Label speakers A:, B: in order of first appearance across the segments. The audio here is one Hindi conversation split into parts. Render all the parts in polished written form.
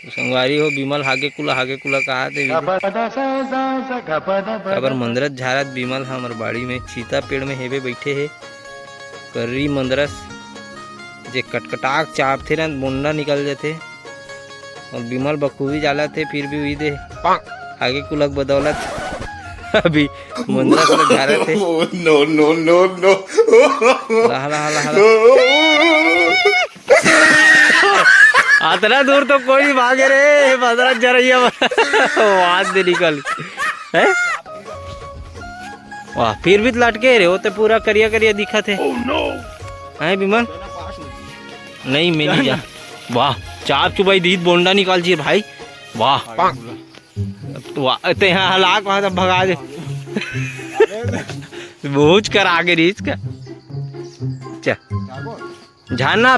A: तो संगवारी हो बिमल हागे कुला कहा थे काबर मंदरस झारत बिमल हमर बाड़ी में चीता पेड़ में हेबे बैठे है कर्री मंदरस जे कटकटाक चाप थे ना मुंडा निकल जाते और बिमल बखूबी जाला थे फिर भी वही दे आगे कुलक बदौलत अभी मंदरस में झारत थे नो नो नो नो इतना दूर तो कोई नहीं भागे रे मंदरस जरैया वहां से निकल है वाह फिर भी लटके रे वो तो पूरा करिया करिया दिखा थे है बिमल नहीं मैं नहीं जा वाह चाप चुबाई दीद बोंडा निकाल जी भाई वाह वाह ते यहाँ हलाक वहां तब भगा दे बहुत कर आगे रीच का झाना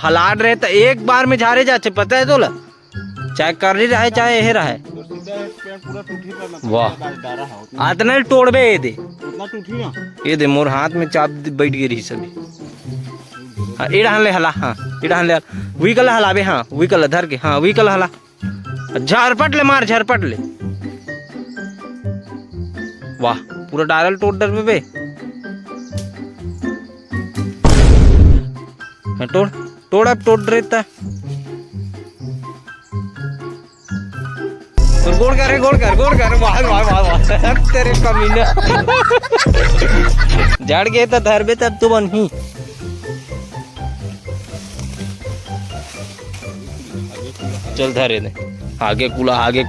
A: हलाट रहे तो एक बार में झारे जाचे पता है तोला चाहे कर रहे चाहे यही रहे वाह आतना तोड़बे ये दे मोर हाथ में चाप बैठ गई रही सभी हाँ इड़ा ले हला हाँ इड़ा ले वही कल हलाबे हाँ वही कल धर के हाँ वही कल हला झरपट ले मार झरपट ले वाह पूरा डारल टोट डर में बे हाँ तोड़ तोड़ अब तोड़ रहता गोड़ कर वाह वाह वाह वाह तेरे कमीने जड़ गए तो धर बे तब तो बन ही चल धरे दे आगे कुला आगे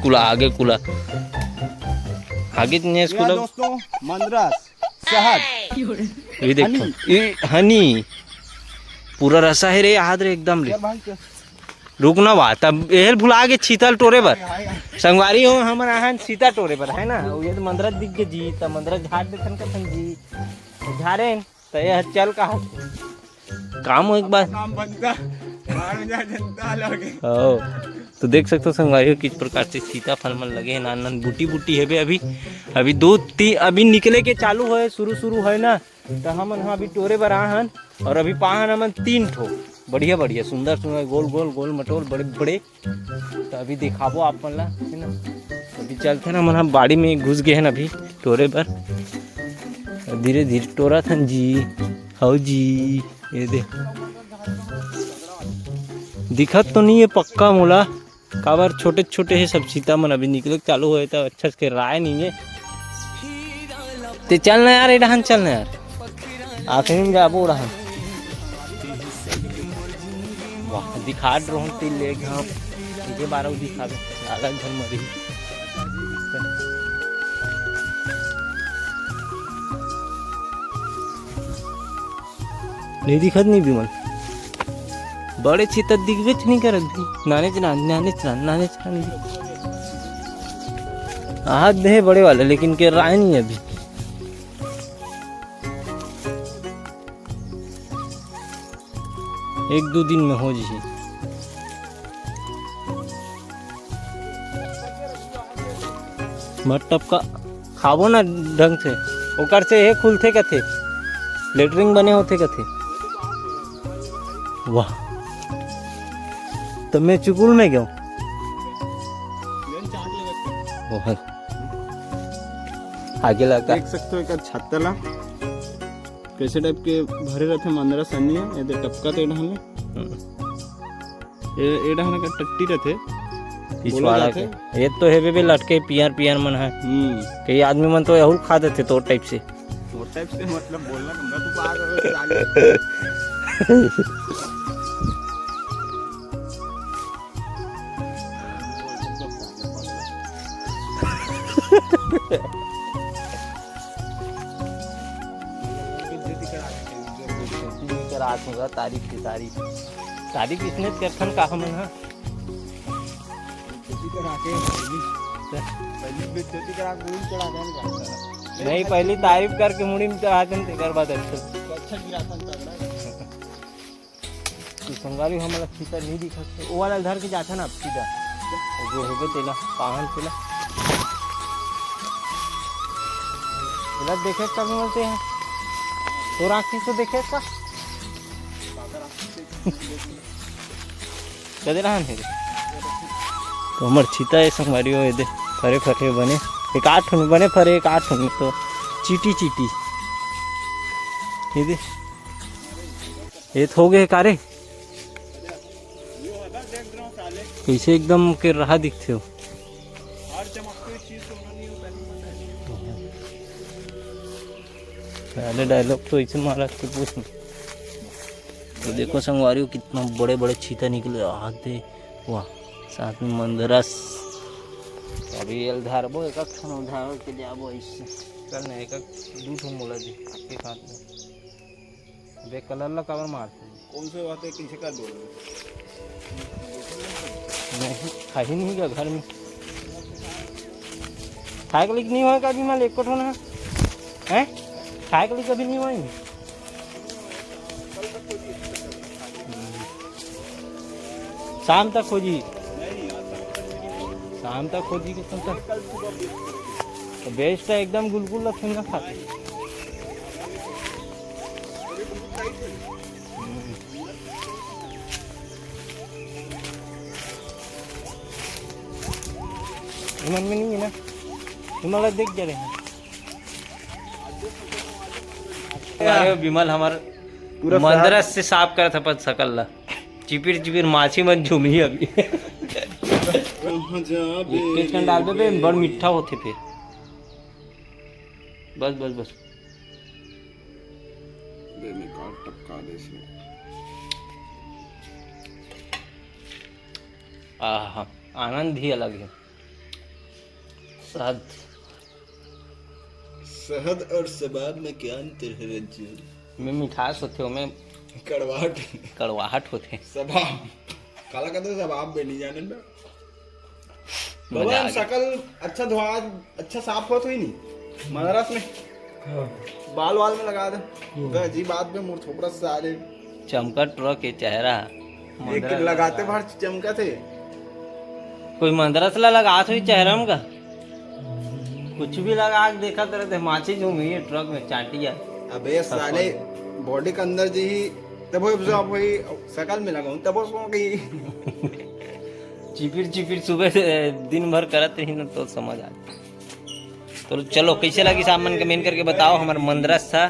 A: दोस्तों
B: मंदरस शहद
A: ये देखो ये हनी पूरा रसा है रे याद रे एकदम रे रुकना बा तब एहल भुला के छीतल टोरे बर संगवारी हो हमर आहन सीता टोरे बर है ना ये तो मंदरस दिख के जी त मंदरस झाड़ देखन का जी झारे त ये चल का काम हो एक बार
B: काम बनता जनता लगे
A: ओ तो देख सकते हो संगवारी किस प्रकार से सीताफल मन लगे हैं नान बूटी है अभी दो तीन अभी निकले के चालू है शुरू है ना तो हम अभी टोरे बर आहन और अभी पाहन हमन 3 ठो बढ़िया सुंदर गोल मटोल बड़े तो अभी दिखाबो आप मन ला है ना अभी चलते ना मन हम बाड़ी में घुस गए हैं अभी टोरे पर धीरे धीरे टोरा थन जी हाउ जी ये दे दिखत तो नहीं है पक्का मोला काबर छोटे है सब सीता मन अभी निकले चालू हुए तो अच्छा से राय नहीं है ते चलना यार इधर चलना यार आखिर में जाबो रहा वाह दिखा ड्रोन तिल ले घाम ये 12 दिखावे अलग घर मरी नहीं दिखत नहीं बिमल बड़े चित दिखबे नहीं करत नाने नहीं हाथ दे बड़े वाले लेकिन के राय नहीं अभी एक दो दिन में हो जी मत टपका खाबो ना ढंग से ओकर से हे खुलते कथे लेटरिंग बने होते कथे वाह तो मैं चुकुल में गया आगे लगा
B: देख सकते हो एक छत्तला कैसे टाइप के भरे रहते मंदरा सन्नी है इधर टपका तो एडा का टट्टी रहते
A: पिछवाड़ा के ये तो है बे लटके पियर मन है कई आदमी मन तो यहू खा देते तो टाइप से
B: मतलब बोलना तुम तो
A: रात होगा तारीफ इसने करथन का हमन हा नहीं पहली तारीफ करके मुड़ी में चढ़ाते तेकर बाद अच्छा तो संगारी हमला सीता नहीं दिखत वो वाला धर के जाता ना सीधा जो होगे तेला पाहन तेला देखे कब बोलते हैं तो राखी से देखे का कदे रहा है तो हमार चीता है संगवारी हो दे फरे फरे बने एक 8 में बने फरे एक 8 में तो चीटी चीटी ये दे ये हो गए कारे कैसे एकदम के रहा दिखते हो। पहले डायलॉग तो ऐसे मारा के पूछ। तो देखो संगवारियों कितना बड़े बड़े चीता निकले आते वाह साथ में मंदरस। अभी एल धारबो एक क्षण उधार के जाबो इससे चल ना एक दू ठो मोला दे एक हाथ में देख कलर ला कवर मारते
B: कौन से बात है किसी का दो
A: नहीं खा ही नहीं का घर में खाए के लिए नहीं होगा कभी माल एक कोठो ना है खाए के लिए कभी नहीं हुआ शाम तक खोजी शाम तक खोजी के तो बेस्ट है एकदम गुलगुल रखेंगे खाते मन में नहीं है ना हिमालय देख जा रहे हैं विमल हमार मंदरस से साफ करा था पत सकल ला चिपिर चिपिर माछी मन झूमी अभी किचन डाल पे बड़ मीठा होते फिर बस बस बस
B: टपका दे
A: आहा आनंद ही अलग है। शहद
B: शहद और शबाब में क्या अंतर है रज्जू
A: में मिठास होते हो में कड़वाहट होते
B: शबाब काला कहते शबाब भी नहीं जाने ना
A: मजा
B: बाबा
A: आ गया।
B: शकल अच्छा धोआ अच्छा साफ होत हुई नहीं मदरस में बाल वाल में लगा दे अजीब बात में मुंह थोपड़ा सारे
A: चमका ट्रक के चेहरा
B: एक लगाते बाहर चमका थे
A: कोई मंदरस ला लगा हुई चेहरा में का कुछ भी लगा के देखा तरह माछी झूमी है ट्रक में चाटिया
B: अबे साले बॉडी के अंदर जी तब वही शकल में लगाऊं तब सो गई
A: चिपिर चिपिर सुबह से दिन भर करते ही ना तो समझ आ। तो चलो कैसे लगी सामान कमेंट करके बताओ। हमारा मंदरस था